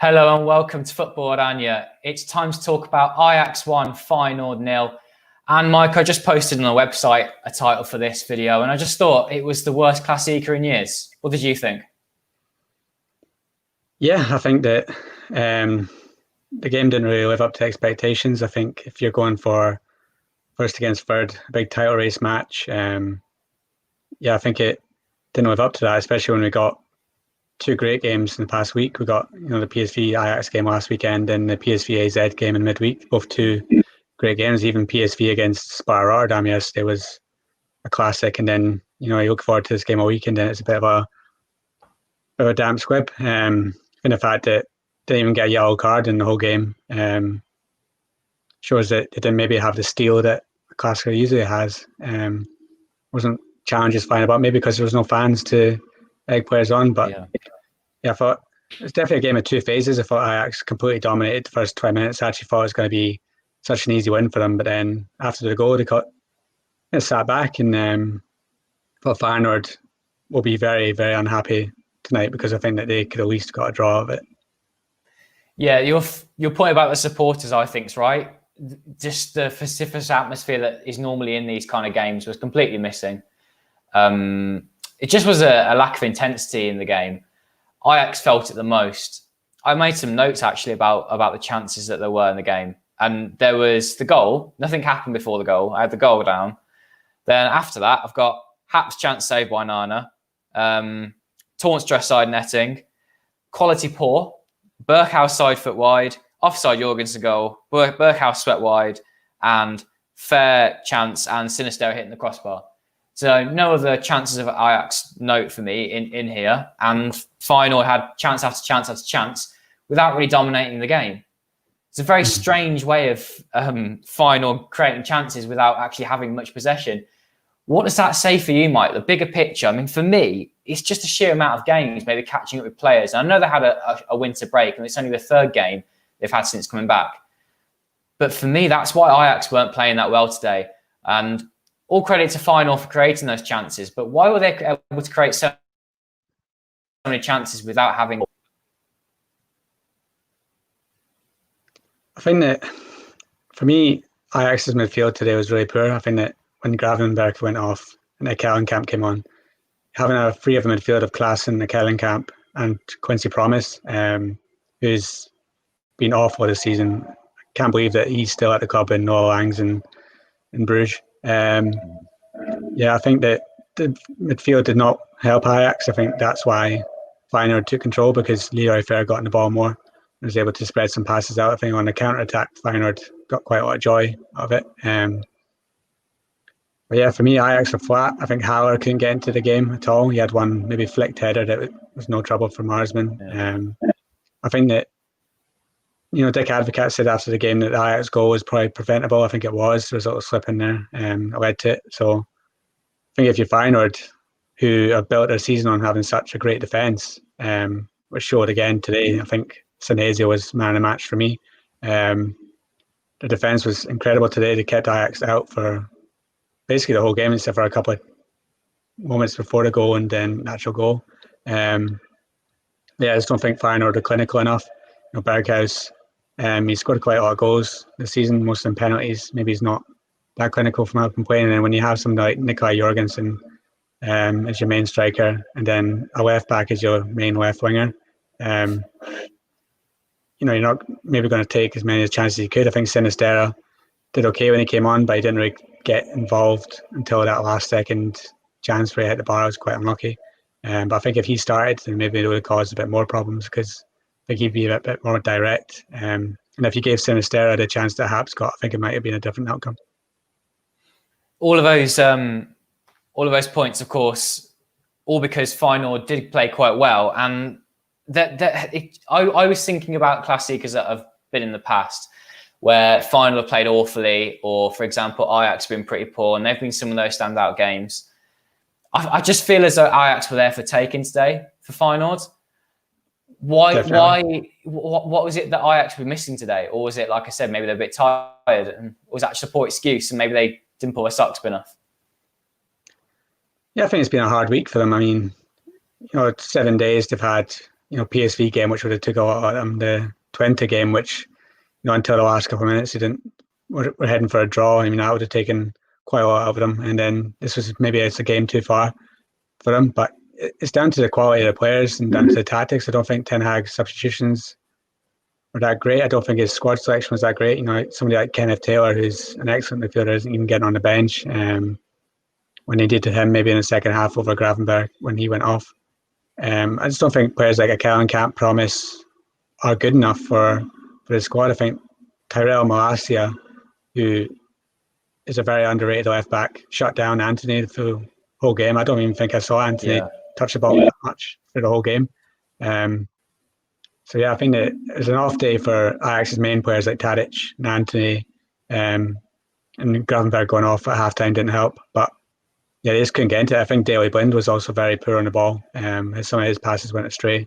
Hello and welcome to Football-Oranje. It's time to talk about Ajax 1, Feyenoord 0. And Mike, I just posted on the website a title for this video, and I just thought it was the worst Klassieker in years. What did you think? Yeah, I think that the game didn't really live up to expectations. I think if you're going for first against third, a big title race match, I think it didn't live up to that, especially when we got two great games in the past week. We got the PSV Ajax game last weekend and the PSV AZ game in midweek, both two great games. Even PSV against Sparta Rotterdam yesterday was a classic, and then you look forward to this game all weekend, and it's a bit of a damp squib. And the fact that they didn't even get a yellow card in the whole game shows that they didn't maybe have the steel that a Klassiker usually has. Wasn't challenges flying about, maybe because there was no fans to egg players on, but yeah, I thought it was definitely a game of two phases. I thought Ajax completely dominated the first 20 minutes. I actually thought it was going to be such an easy win for them, but then after the goal, they sat back, and thought Feyenoord will be very, very unhappy tonight because I think that they could at least got a draw of it. Yeah, your point about the supporters, I think, is right. Just the vociferous atmosphere that is normally in these kind of games was completely missing. It just was a lack of intensity in the game. Ajax felt it the most. I made some notes actually about the chances that there were in the game. And there was the goal. Nothing happened before the goal. I had the goal down. Then after that, I've got Happ's chance saved by Nana. Torrance side netting. Quality poor. Berghuis side foot wide. Offside Jorgensen goal. Berghuis swept wide. And fair chance and Sinister hitting the crossbar. So no other chances of Ajax note for me in here. And Feyenoord had chance after chance after chance without really dominating the game. It's a very strange way of Feyenoord creating chances without actually having much possession. What does that say for you, Mike? The bigger picture? I mean, for me, it's just a sheer amount of games, maybe catching up with players. And I know they had a winter break, and it's only the third game they've had since coming back. But for me, that's why Ajax weren't playing that well today. And all credit to Feyenoord for creating those chances, but why were they able to create so many chances without having? I think that, for me, Ajax's midfield today was really poor. I think that when Gravenberch went off and Ekkelenkamp came on, having a three of the midfield of Klaassen, Ekkelenkamp and Quincy Promes, who's been awful this season. I can't believe that he's still at the club in Noah Langs in Bruges. I think that the midfield did not help Ajax. I think that's why Feyenoord took control, because Leroy Fer got in the ball more and was able to spread some passes out. I think on the counter-attack, Feyenoord got quite a lot of joy out of it. But yeah, for me, Ajax were flat. I think Haller couldn't get into the game at all. He had one maybe flicked header that was no trouble for Marsman. I think that Dick Advocaat said after the game that the Ajax goal was probably preventable. I think it was. There was a little slip in there that led to it. So I think if you're Feyenoord, who have built their season on having such a great defence, which showed again today, I think Senezio was man of the match for me. The defence was incredible today. They kept Ajax out for basically the whole game, except for a couple of moments before the goal and then natural goal. I just don't think Feyenoord are clinical enough. Berghuis, he scored quite a lot of goals this season, most of them penalties. Maybe he's not that clinical from out complaining. And when you have somebody like Nikolai Jorgensen as your main striker, and then a left back as your main left winger, you're not maybe going to take as many chances as you could. I think Sinisterra did okay when he came on, but he didn't really get involved until that last second chance where he hit the bar. I was quite unlucky. But I think if he started, then maybe it would have caused a bit more problems, because I think he'd be a bit more direct. And if you gave Sinisterra the chance that Haps got, I think it might have been a different outcome. All of those points, of course, all because Feyenoord did play quite well. And I was thinking about Klassikers that have been in the past, where Feyenoord have played awfully, or, for example, Ajax have been pretty poor, and they've been some of those standout games. I just feel as though Ajax were there for taking today for Feyenoord. Why? What was it that Ajax were missing today? Or was it, like I said, maybe they're a bit tired, and was that just a poor excuse, and maybe they didn't pull their socks up enough? Yeah, I think it's been a hard week for them. I mean, 7 days they've had, PSV game, which would have took a lot out of them. The Twente game, which until the last couple of minutes, we're heading for a draw. I mean, that would have taken quite a lot out of them. And then this was maybe it's a game too far for them. But it's down to the quality of the players and down to the tactics. I don't think Ten Hag's substitutions were that great. I don't think his squad selection was that great. Somebody like Kenneth Taylor, who's an excellent midfielder, isn't even getting on the bench. When they did to him, maybe in the second half over Gravenberg when he went off. I just don't think players like Camp Promise are good enough for the squad. I think Tyrell Malacia, who is a very underrated left back, shut down Anthony the whole game. I don't even think I saw Anthony touch the ball that much for the whole game. So I think that it was an off day for Ajax's main players like Tadic and Anthony, and Gravenberg going off at halftime didn't help. But they just couldn't get into it. I think Daley Blind was also very poor on the ball. Some of his passes went astray.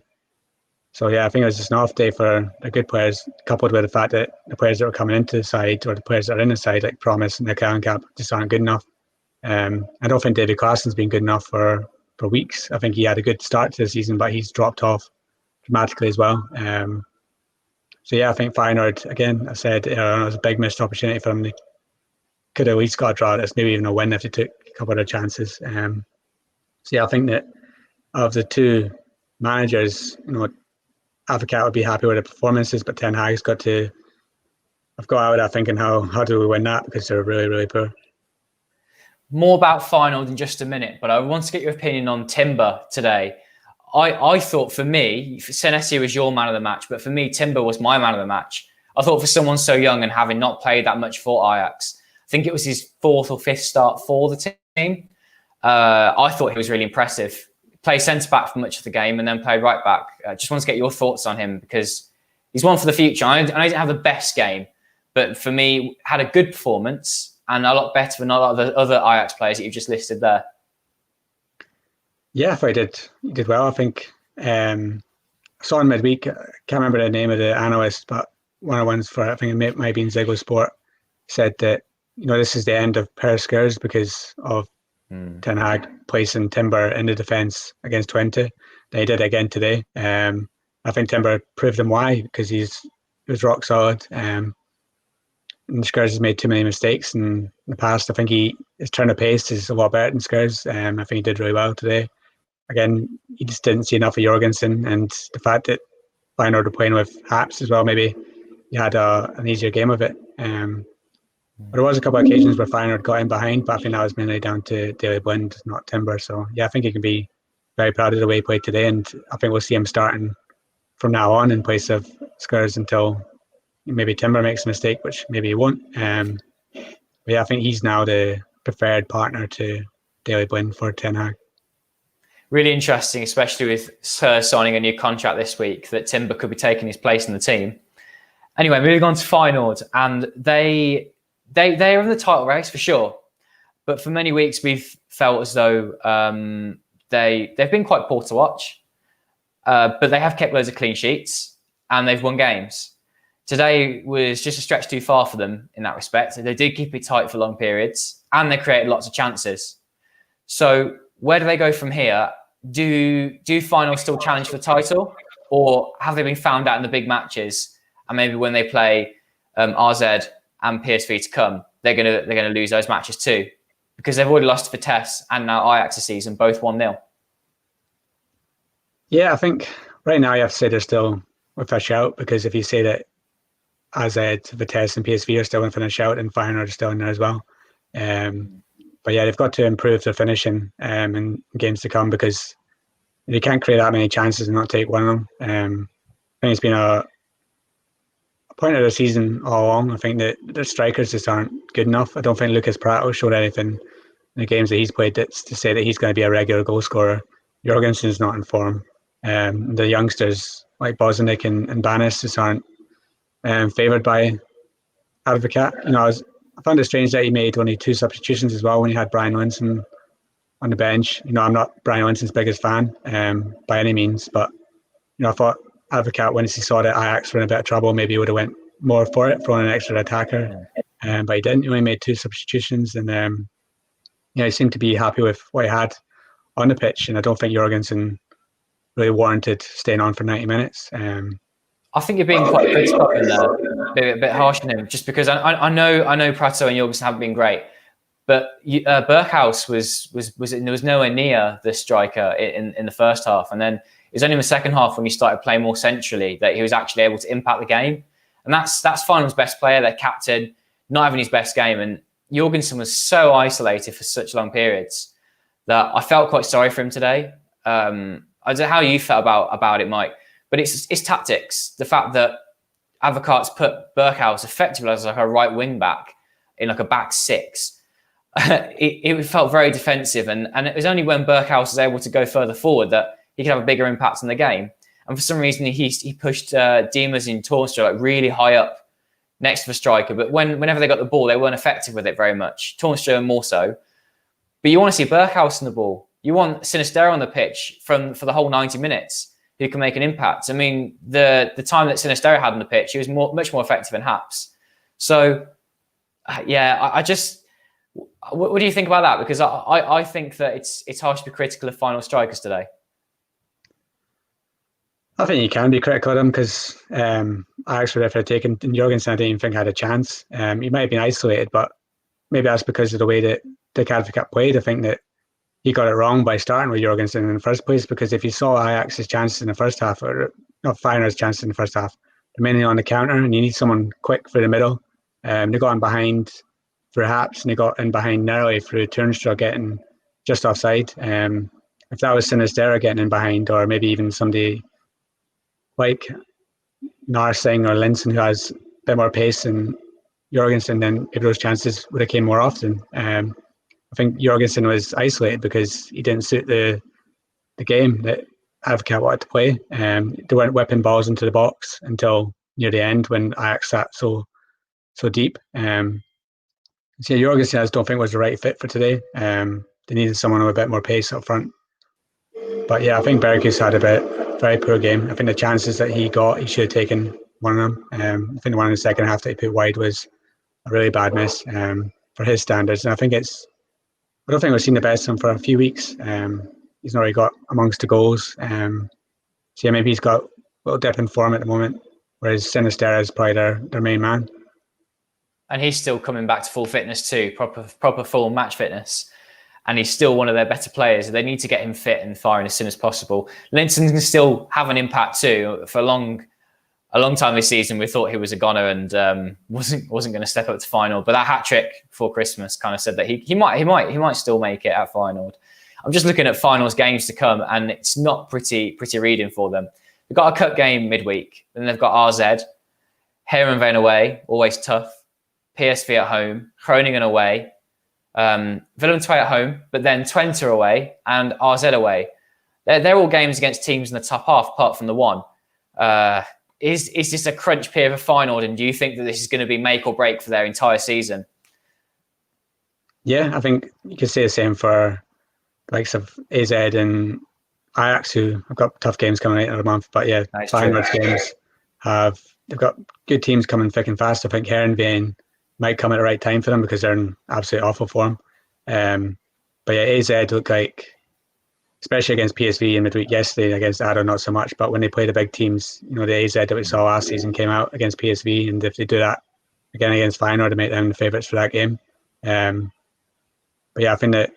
So I think it was just an off day for the good players, coupled with the fact that the players that were coming into the side, or the players that are in the side, like Promise and Camp, just aren't good enough. I don't think David Klaassen's been good enough for weeks. I think he had a good start to the season, but he's dropped off dramatically as well. I think Feyenoord, again, I said it was a big missed opportunity for them. They could have at least got a draw. That's maybe even a win if they took a couple of chances. I think that of the two managers, Advocat would be happy with the performances, but Ten Hag's got to have got out of that thinking, how do we win that? Because they're really, really poor. More about Feyenoord in just a minute, but I want to get your opinion on Timber today. I thought for me, Senesi was your man of the match, but for me, Timber was my man of the match. I thought for someone so young and having not played that much for Ajax, I think it was his fourth or fifth start for the team. I thought he was really impressive. Played centre-back for much of the game and then played right-back. I just want to get your thoughts on him because he's one for the future. I didn't have the best game, but for me, had a good performance and a lot better than a lot of the other Ajax players that you've just listed there. Yeah, I thought he did well. I think I saw him midweek. I can't remember the name of the analyst, but one of the ones for, I think it might have been Ziggo Sport, said that this is the end of Per Skurs because of Ten Hag placing Timber in the defence against Twente. They did it again today. I think Timber proved him why, because he was rock solid. And Skurs has made too many mistakes in the past. I think his turn of pace is a lot better than Skurs. I think he did really well today. Again, he just didn't see enough of Jorgensen, and the fact that Feyenoord were playing with Haps as well, maybe he had an easier game of it. But there was a couple of occasions where Feyenoord got in behind, but I think that was mainly down to Daley Blind, not Timber. So I think he can be very proud of the way he played today, and I think we'll see him starting from now on in place of Skurs until maybe Timber makes a mistake, which maybe he won't. I think he's now the preferred partner to Daley Blind for Ten Hag. Really interesting, especially with Sir signing a new contract this week, that Timber could be taking his place in the team. Anyway, moving on to Feyenoord, and they are in the title race for sure, but for many weeks we've felt as though they've been quite poor to watch, but they have kept loads of clean sheets and they've won games. Today was just a stretch too far for them in that respect. They did keep it tight for long periods and they created lots of chances. So where do they go from here? Do Feyenoord still challenge for the title, or have they been found out in the big matches? And maybe when they play RZ and PSV to come, they're gonna lose those matches too, because they've already lost to Vitesse and now Ajax this season, both 1-0. Yeah, I think right now you have to say they're still with a shout, because if you say that AZ, Vitesse and PSV are still within a shout, and Feyenoord are still in there as well. But they've got to improve their finishing in games to come, because you can't create that many chances and not take one of them. I think it's been a point of the season all along. I think that the strikers just aren't good enough. I don't think Lucas Prato showed anything in the games that he's played that's to say that he's going to be a regular goal scorer. Jorgensen's not in form. The youngsters like Bozanic and Banis just aren't favoured by Advocat. I found it strange that he made only 2 substitutions as well when he had Brian Linson on the bench. I'm not Brian Linson's biggest fan by any means, but I thought Advocat, when he saw that Ajax were in a bit of trouble, maybe he would have went more for it, throwing an extra attacker. But he didn't. He only made 2 substitutions, and he seemed to be happy with what he had on the pitch. And I don't think Jorgensen really warranted staying on for 90 minutes. I think you're being quite critical in there, a bit harsh on him, just because I know Prato and Jorgensen haven't been great, but Berghuis was nowhere near the striker in the first half, and then it was only in the second half when he started playing more centrally that he was actually able to impact the game, and that's Feyenoord's best player, their captain, not having his best game, and Jorgensen was so isolated for such long periods that I felt quite sorry for him today. I don't know how you felt about it, Mike. But it's tactics. The fact that Advocaat's put Berghuis effectively as like a right wing back in like a back six, it felt very defensive. And it was only when Berghuis was able to go further forward that he could have a bigger impact on the game. And for some reason, he pushed Diemers and Toornstra like really high up next to the striker. But whenever they got the ball, they weren't effective with it very much. Toornstra more so. But you want to see Berghuis on the ball. You want Sinisterra on the pitch for the whole 90 minutes. Who can make an impact. I mean, the time that Sinisterra had on the pitch, he was much more effective than Haps. So, yeah, I just... What do you think about that? Because I think that it's harsh to be critical of final strikers today. I think you can be critical of them because I actually, if I'd taken Jorgensen, I didn't even think I had a chance. He might have been isolated, but maybe that's because of the way that Dick Advocaat played. I think that he got it wrong by starting with Jorgensen in the first place, because if you saw Ajax's chances in the first half, or not Feyenoord's chances in the first half, they're mainly on the counter, and you need someone quick for the middle. They got in behind for Haps, and they got in behind narrowly through Toornstra getting just offside. If that was Sinisterra getting in behind, or maybe even somebody like Narsing or Linson who has a bit more pace than Jorgensen, then maybe those chances would have came more often. I think Jorgensen was isolated because he didn't suit the game that Advocaat wanted to play. They weren't whipping balls into the box until near the end when Ajax sat so deep. So yeah, Jorgensen I just don't think was the right fit for today. They needed someone with a bit more pace up front. But yeah, I think Berghuis had a very poor game. I think the chances that he got, he should have taken one of them. I think the one in the second half that he put wide was a really bad miss for his standards. And I don't think we've seen the best of him for a few weeks. He's not really got amongst the goals. So yeah, maybe he's got a little dip in form at the moment, whereas Sinisterra is probably their main man. And he's still coming back to full fitness too, proper full match fitness. And he's still one of their better players. They need to get him fit and firing as soon as possible. Linson can still have an impact too. For a long time this season, we thought he was a goner and wasn't going to step up to Feyenoord. But that hat trick before Christmas kind of said that he might still make it at Feyenoord. I'm just looking at Feyenoord's games to come, and it's not pretty reading for them. They've got a cup game midweek, then they've got RZ, Heerenveen away, always tough. PSV at home, Groningen away, Willem II at home, but then Twente away and RZ away. They're all games against teams in the top half, apart from the one. Is this a crunch period for Feyenoord, and do you think that this is going to be make or break for their entire season? Yeah, I think you could say the same for the likes of AZ and Ajax, who have got tough games coming out of the month. But yeah, Feyenoord's games they've got good teams coming thick and fast. I think Heerenveen might come at the right time for them because they're in absolutely awful form. But yeah, AZ look like, especially against PSV in midweek yesterday, against Ado not so much, but when they play the big teams, the AZ that we saw last season came out against PSV, and if they do that again against Feyenoord, they make them the favourites for that game. But yeah, I think that,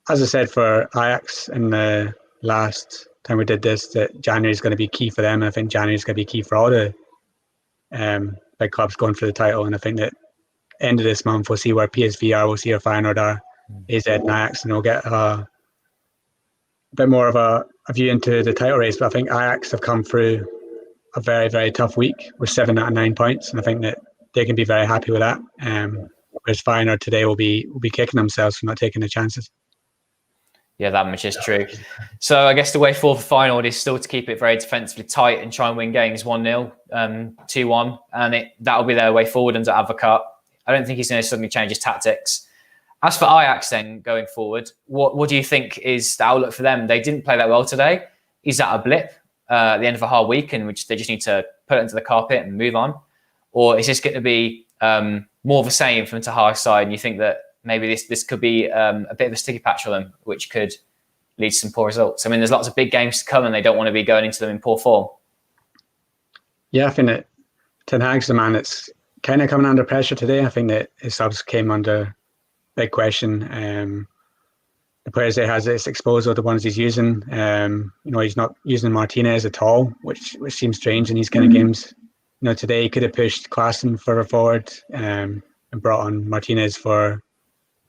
as I said for Ajax in the last time we did this, that January is going to be key for them, and I think January is going to be key for all the big clubs going for the title. And I think that end of this month we'll see where PSV are, we'll see where Feyenoord are, AZ and Ajax, and we'll get a bit more of a view into the title race. But I think Ajax have come through a very, very tough week with 7 out of 9 points, and I think that they can be very happy with that. Whereas Feyenoord today will be kicking themselves for not taking the chances. Yeah, that much is true. So I guess the way forward for Feyenoord is still to keep it very defensively tight and try and win games 1-0, 2-1, and that'll be their way forward under Advocaat. I don't think he's going to suddenly change his tactics. As for Ajax then, going forward, what do you think is the outlook for them? They didn't play that well today. Is that a blip at the end of a hard week in which they just need to put it into the carpet and move on? Or is this going to be more of the same from Tahir's side, and you think that maybe this could be a bit of a sticky patch for them, which could leads to some poor results. I mean, there's lots of big games to come and they don't want to be going into them in poor form. Yeah, I think that Ten Hag's the man that's kind of coming under pressure today. I think that his subs came under big question. The players that he has at his disposal, the ones he's using, he's not using Martinez at all, which seems strange in these kind of games. Today he could have pushed Klaassen further forward and brought on Martinez for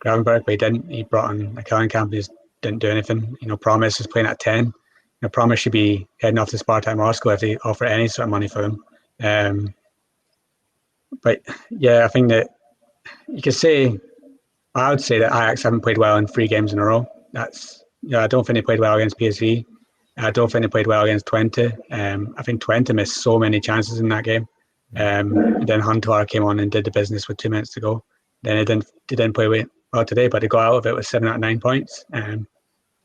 Gravenberch, but he didn't. He brought on Kellenkamp, who didn't do anything. Promise is playing at 10. Promise should be heading off to Spartak Moscow if they offer any sort of money for him. But yeah, I think that you could say, I would say that Ajax haven't played well in 3 games in a row. I don't think they played well against PSV. I don't think they played well against Twente. I think Twente missed so many chances in that game. Then Hunter came on and did the business with 2 minutes to go. Then they didn't play well today, but they got out of it with 7 out of 9 points.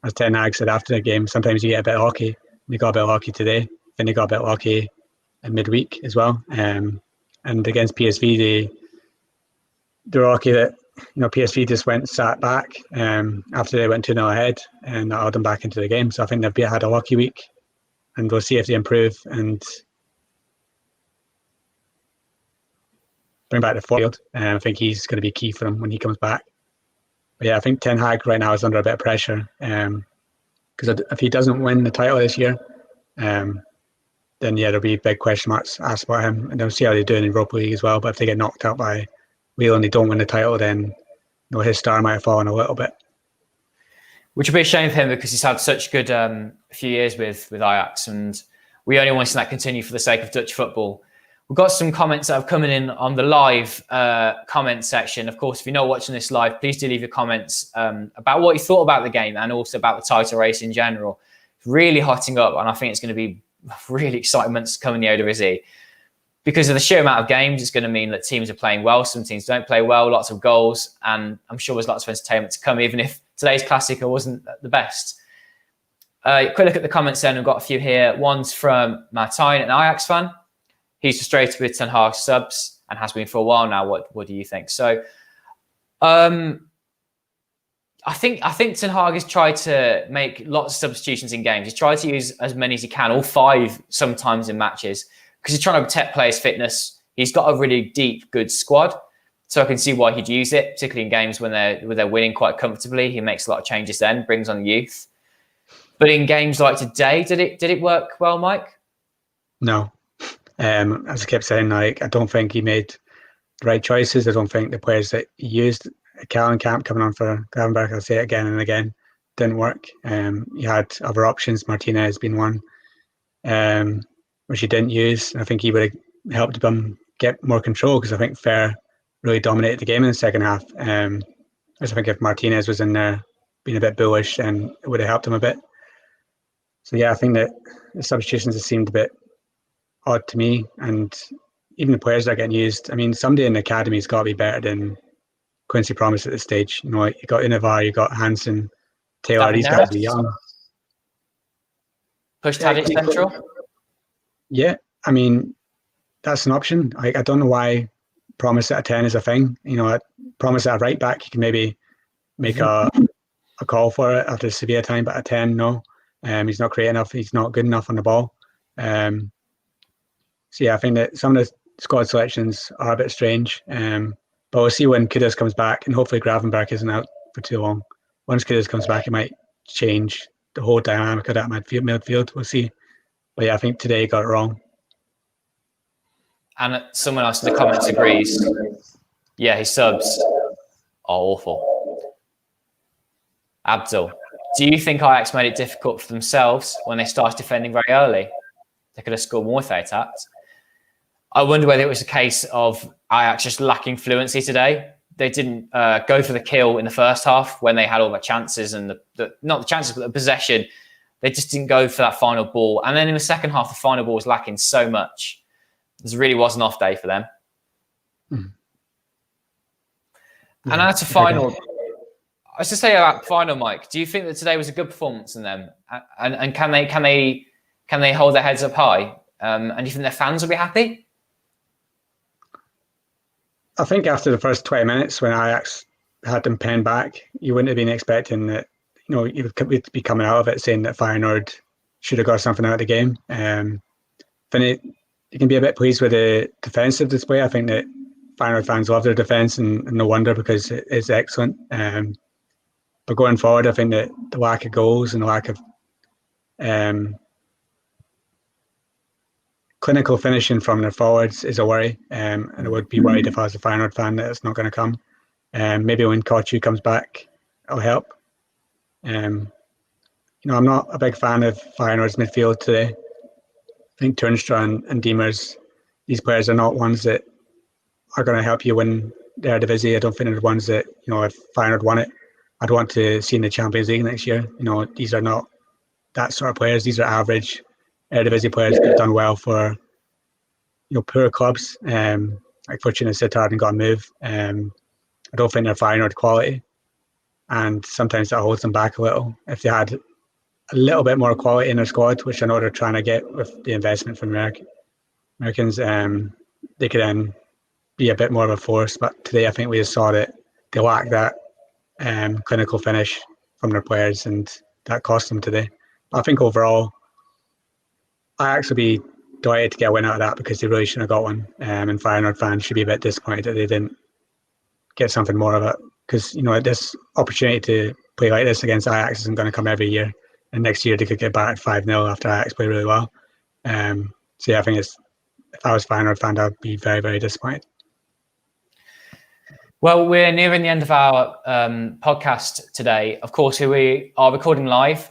As Ten Hag said after the game, sometimes you get a bit lucky. They got a bit lucky today. Then they got a bit lucky in midweek as well. And against PSV, they're lucky that PSV just sat back after they went 2-0 ahead, and that allowed them back into the game. So I think they've had a lucky week, and we'll see if they improve and bring back the field. I think he's going to be key for them when he comes back. But yeah, I think Ten Hag right now is under a bit of pressure because if he doesn't win the title this year, then there'll be big question marks asked about him, and they'll see how they do in the Europa League as well. But if they get knocked out by Real and they don't win the title, then his star might have fallen a little bit. Which would be a shame for him because he's had such good few years with Ajax, and we only want to see that continue for the sake of Dutch football. We've got some comments that have come in on the live comment section. Of course, if you're not watching this live, please do leave your comments about what you thought about the game and also about the title race in general. It's really hotting up, and I think it's going to be really exciting months to come in the Eredivisie. Because of the sheer amount of games, it's going to mean that teams are playing well. Some teams don't play well, lots of goals, and I'm sure there's lots of entertainment to come, even if today's Classico wasn't the best. Quick look at the comments then. We've got a few here. One's from Martijn, an Ajax fan. He's frustrated with Ten Hag subs and has been for a while now. What do you think? So, I think Ten Hag has tried to make lots of substitutions in games. He's tried to use as many as he can, all 5 sometimes in matches, because he's trying to protect players' fitness. He's got a really deep, good squad. So I can see why he'd use it, particularly in games when they're winning quite comfortably. He makes a lot of changes then, brings on youth. But in games like today, did it work well, Mike? No. As I kept saying, I don't think he made the right choices. I don't think the players that he used, Kellenkamp coming on for Gravenberch, I'll say it again and again, didn't work. He had other options, Martinez being one, which he didn't use. I think he would have helped them get more control because I think Fer really dominated the game in the second half. I think if Martinez was in there being a bit bullish, then it would have helped him a bit. So yeah, I think that the substitutions have seemed a bit odd to me, and even the players that are getting used. I mean, somebody in the academy's got to be better than Quincy Promes at this stage. You got Inavar, you got Hansen, Taylor. These guys are young. Push Tadic central. Yeah, I mean, that's an option. I don't know why Promise at a 10 is a thing. Promise at a right back, you can maybe make a call for it after severe time, but at 10, no. He's not creative enough. He's not good enough on the ball. So yeah, I think that some of the squad selections are a bit strange. But we'll see when Kudus comes back, and hopefully Gravenberch isn't out for too long. Once Kudus comes back, it might change the whole dynamic of that midfield. We'll see. But yeah, I think today he got it wrong. And someone else in the comments agrees. Yeah, his subs are awful. Abdul, do you think Ajax made it difficult for themselves when they started defending very early? They could have scored more if they attacked. I wonder whether it was a case of Ajax just lacking fluency today. They didn't go for the kill in the first half when they had all the chances and not the chances, but the possession. They just didn't go for that final ball. And then in the second half, the final ball was lacking so much. This really was an off day for them. Mm. And that's a final. I was to say about final, Mike. Do you think that today was a good performance in them? And can they hold their heads up high? And do you think their fans will be happy? I think after the first 20 minutes when Ajax had them penned back, you wouldn't have been expecting that you would be coming out of it saying that Feyenoord should have got something out of the game. Then you can be a bit pleased with the defensive display. I think that Feyenoord fans love their defence, and no wonder, because it is excellent. But going forward, I think that the lack of goals and the lack of clinical finishing from their forwards is a worry. And I would be worried if I was a Feyenoord fan that it's not going to come. Maybe when Kochu comes back, it'll help. I'm not a big fan of Feyenoord's midfield today. I think Toornstra and Diemers, these players are not ones that are going to help you win the Eredivisie. I don't think they're the ones that, if Feyenoord won it, I'd want to see in the Champions League next year. These are not that sort of players. These are average Eredivisie players that have done well for, poor clubs. Like Fortuna Sittard and got a move. I don't think they're Feyenoord quality, and sometimes that holds them back a little. If they had a little bit more quality in their squad, which I know they're trying to get with the investment from Americans, they could then be a bit more of a force. But today, I think we just saw that they lack that clinical finish from their players, and that cost them today. But I think overall, Ajax will be delighted to get a win out of that, because they really shouldn't have got one. And Feyenoord fans should be a bit disappointed that they didn't get something more of it, because this opportunity to play like this against Ajax isn't going to come every year, and next year they could get back at 5-0 after Ajax play really well. So yeah, I think if I was a Feyenoord fan, I'd be very, very disappointed. Well, we're nearing the end of our podcast today. Of course, we are recording live,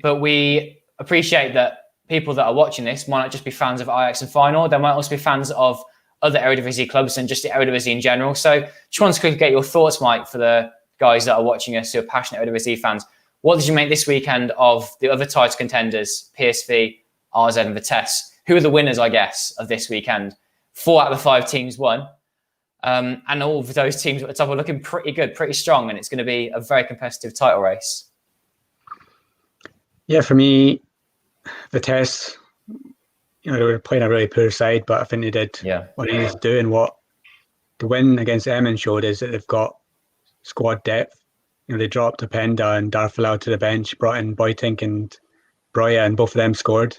but we appreciate that people that are watching this might not just be fans of Ajax and Feyenoord. They might also be fans of other Eredivisie clubs and just the Eredivisie in general. So just wanted to get your thoughts, Mike, for the guys that are watching us who are passionate Eredivisie fans. What did you make this weekend of the other title contenders, PSV, RZ and Vitesse? Who are the winners, I guess, of this weekend? 4 out of the 5 teams won. And all of those teams at the top are looking pretty good, pretty strong, and it's going to be a very competitive title race. Yeah, for me, Vitesse, they were playing a really poor side, but I think they did what they needed to do. And what the win against Emmen showed is that they've got squad depth. They dropped Openda and Darfalau to the bench, brought in Boytink and Broya, and both of them scored,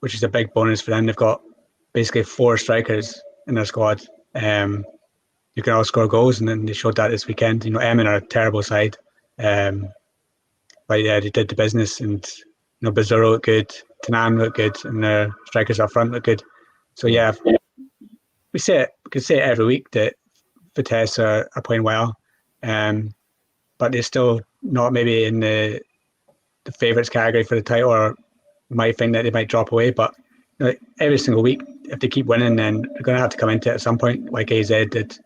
which is a big bonus for them. They've got basically 4 strikers in their squad. You can all score goals, and then they showed that this weekend. Emmen are a terrible side, but yeah, they did the business, and Bizarro looked good, Tanan looked good, and their strikers up front looked good. So yeah, we could say it every week that Vitesse are playing well, but they're still not maybe in the favourites category for the title, or might think that they might drop away. But every single week, if they keep winning, then they're going to have to come into it at some point, like AZ did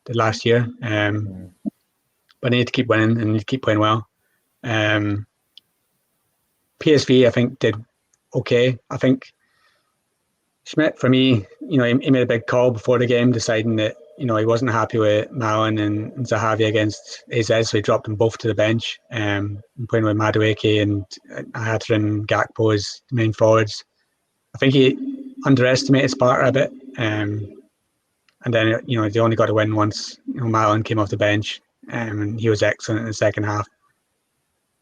last year. But they need to keep winning and need to keep playing well. PSV, I think, did okay. I think Schmidt, for me, he made a big call before the game, deciding that he wasn't happy with Malin and Zahavi against AZ, so he dropped them both to the bench, and playing with Madueke and Hatter and Gakpo as the main forwards. I think he underestimated Sparta a bit, and then they only got a win once Malin came off the bench, and he was excellent in the second half.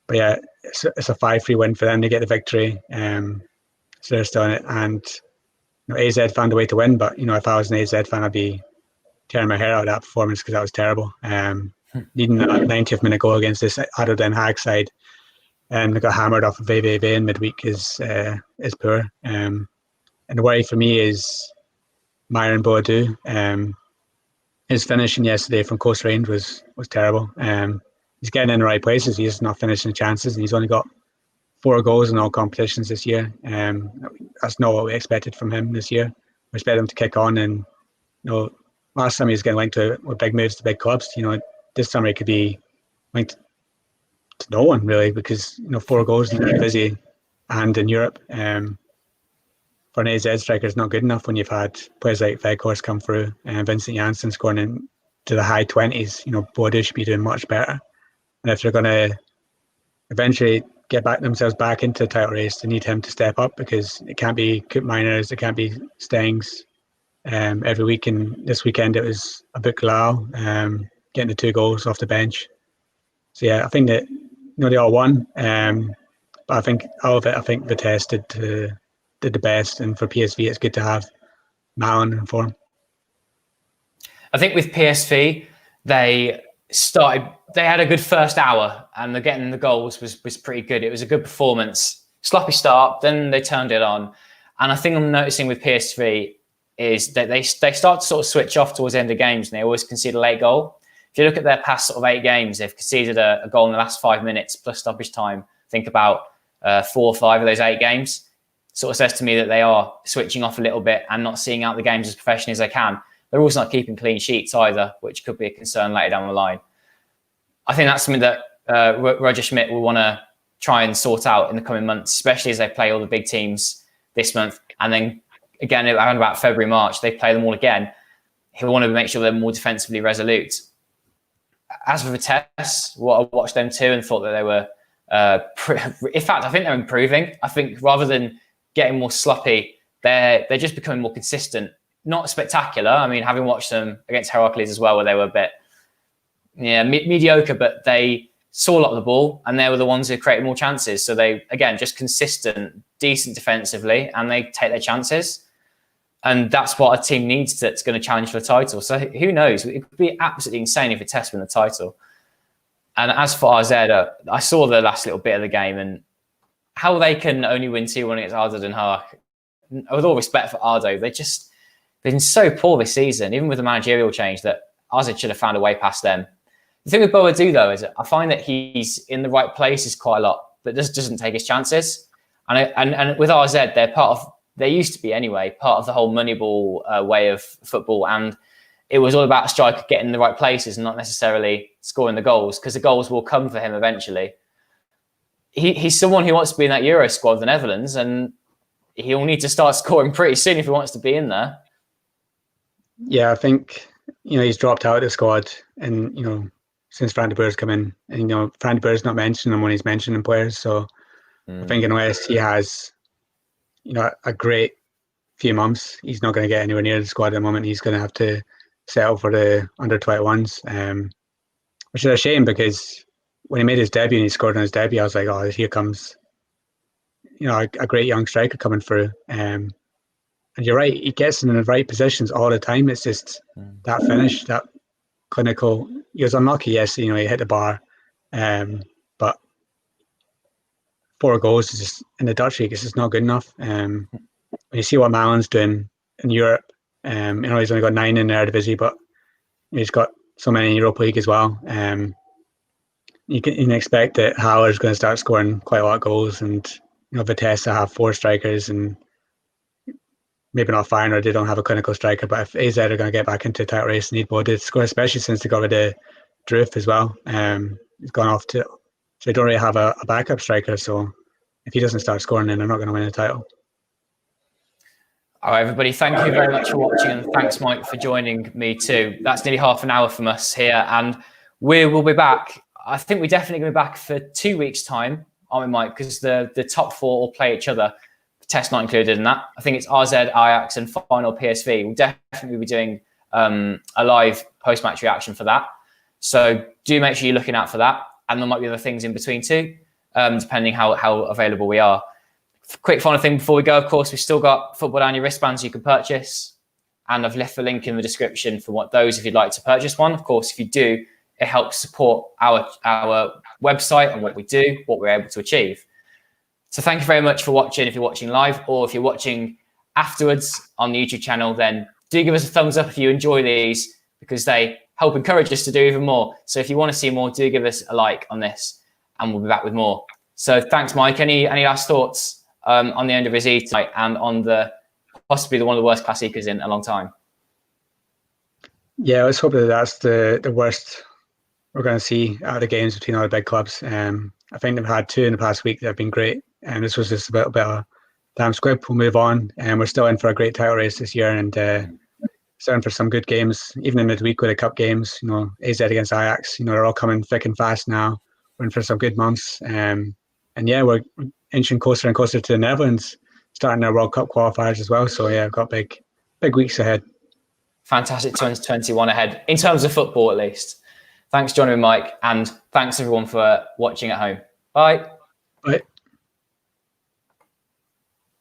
But yeah, it's a 5-3 win for them to get the victory, so they're still in it. And AZ found a way to win, but if I was an AZ fan, I'd be tearing my hair out of that performance, because that was terrible. Needing that 90th minute goal against this Otto Den Haag side, and they got hammered off of VVV in midweek is poor. And the worry for me is Myron Boadu. His finishing yesterday from close range was terrible. He's getting in the right places. He's just not finishing chances, and he's only got 4 goals in all competitions this year. That's not what we expected from him this year. We expected him to kick on, and last time he was getting linked with big moves to big clubs. This summer he could be linked to no one really, because 4 goals in the Eredivisie and in Europe for an AZ striker is not good enough when you've had players like Weghorst come through and Vincent Janssen scoring into the high 20s. Boadu should be doing much better. And if they're going to eventually get themselves back into the title race, they need him to step up, because it can't be Koop Miners, it can't be Stengs every week. And this weekend it was Abuklao getting the 2 goals off the bench. So yeah, I think that they all won. But I think all of it, I think Vitesse did the best, and for PSV, it's good to have Malin in form. I think with PSV, they had a good first hour, and getting the goals was pretty good. It was a good performance. Sloppy start, then they turned it on. And I think I'm noticing with PSV is that they start to sort of switch off towards the end of games, and they always concede a late goal. If you look at their past sort of 8 games, they've conceded a goal in the last 5 minutes plus stoppage time. Think about 4 or 5 of those 8 games. Sort of says to me that they are switching off a little bit and not seeing out the games as professionally as they can. They're also not keeping clean sheets either, which could be a concern later down the line. I think that's something that Roger Schmidt will want to try and sort out in the coming months, especially as they play all the big teams this month. And then again, around about February, March, they play them all again. He'll want to make sure they're more defensively resolute. As for Vitesse, I watched them too and thought that they were, in fact, I think they're improving. I think rather than getting more sloppy, they're just becoming more consistent. Not spectacular. I mean, having watched them against Heracles as well, where they were a bit mediocre, but they saw a lot of the ball and they were the ones who created more chances. So they, again, just consistent, decent defensively, and they take their chances. And that's what a team needs that's going to challenge for the title. So who knows? It could be absolutely insane if Vitesse win the title. And as for RZ, I saw the last little bit of the game and how they can only win 2-1 against Ardo Den Haag. With all respect for Ardo, they've been so poor this season, even with the managerial change, that RZ should have found a way past them. The thing with Boadu, though, is I find that he's in the right places quite a lot, but just doesn't take his chances. And with RZ, they used to be anyway, part of the whole Moneyball way of football. And it was all about a striker getting in the right places and not necessarily scoring the goals, because the goals will come for him eventually. He's someone who wants to be in that Euro squad of the Netherlands, and he'll need to start scoring pretty soon if he wants to be in there. Yeah, I think, he's dropped out of the squad, and, since Frank de Boer's come in, and, Frank de Boer's not mentioning him when he's mentioning players. So I think unless he has, a great few months, he's not going to get anywhere near the squad at the moment. He's going to have to settle for the under-21s, which is a shame, because when he made his debut and he scored on his debut, I was like, oh, here comes, a great young striker coming through. And you're right, he gets in the right positions all the time. It's just that finish, that clinical. He was unlucky, yes, he hit the bar. But 4 goals is just, in the Dutch league, it's just not good enough. When you see what Malin's doing in Europe, he's only got 9 in the Eredivisie, but he's got so many in Europa League as well. You can expect that Haller's going to start scoring quite a lot of goals, and Vitesse have 4 strikers, and maybe not Feyenoord, they don't have a clinical striker, but if AZ are going to get back into the title race, they need Bode to score, especially since they got rid of Druif as well. He's gone off so they don't really have a backup striker, so if he doesn't start scoring, then they're not going to win the title. All right, everybody, thank you very much for watching, and thanks, Mike, for joining me too. That's nearly half an hour from us here, and we will be back. I think we're definitely going to be back for 2 weeks' time, aren't we, Mike? Because the top 4 will play each other. Test not included in that. I think it's RZ, Ajax, and final PSV. We'll definitely be doing a live post-match reaction for that. So do make sure you're looking out for that. And there might be other things in between too, depending how available we are. Quick final thing before we go, of course, we've still got Football-Oranje wristbands you can purchase. And I've left the link in the description for those if you'd like to purchase one. Of course, if you do, it helps support our website and what we do, what we're able to achieve. So thank you very much for watching. If you're watching live, or if you're watching afterwards on the YouTube channel, then do give us a thumbs up if you enjoy these, because they help encourage us to do even more. So if you want to see more, do give us a like on this, and we'll be back with more. So thanks, Mike. Any last thoughts on the Eredivisie tonight and on possibly one of the worst Classicas in a long time? Yeah, let's hope that that's the worst we're going to see out of the games between all the big clubs. I think they've had 2 in the past week that have been great. And this was just a bit of a damn squib. We'll move on. And we're still in for a great title race this year, and still in for some good games, even in midweek with the cup games. AZ against Ajax, they're all coming thick and fast now. We're in for some good months. And yeah, we're inching closer and closer to the Netherlands, starting our World Cup qualifiers as well. So yeah, we've got big weeks ahead. Fantastic 2021 ahead, in terms of football at least. Thanks, Johnny and Mike, and thanks everyone for watching at home. Bye. Bye.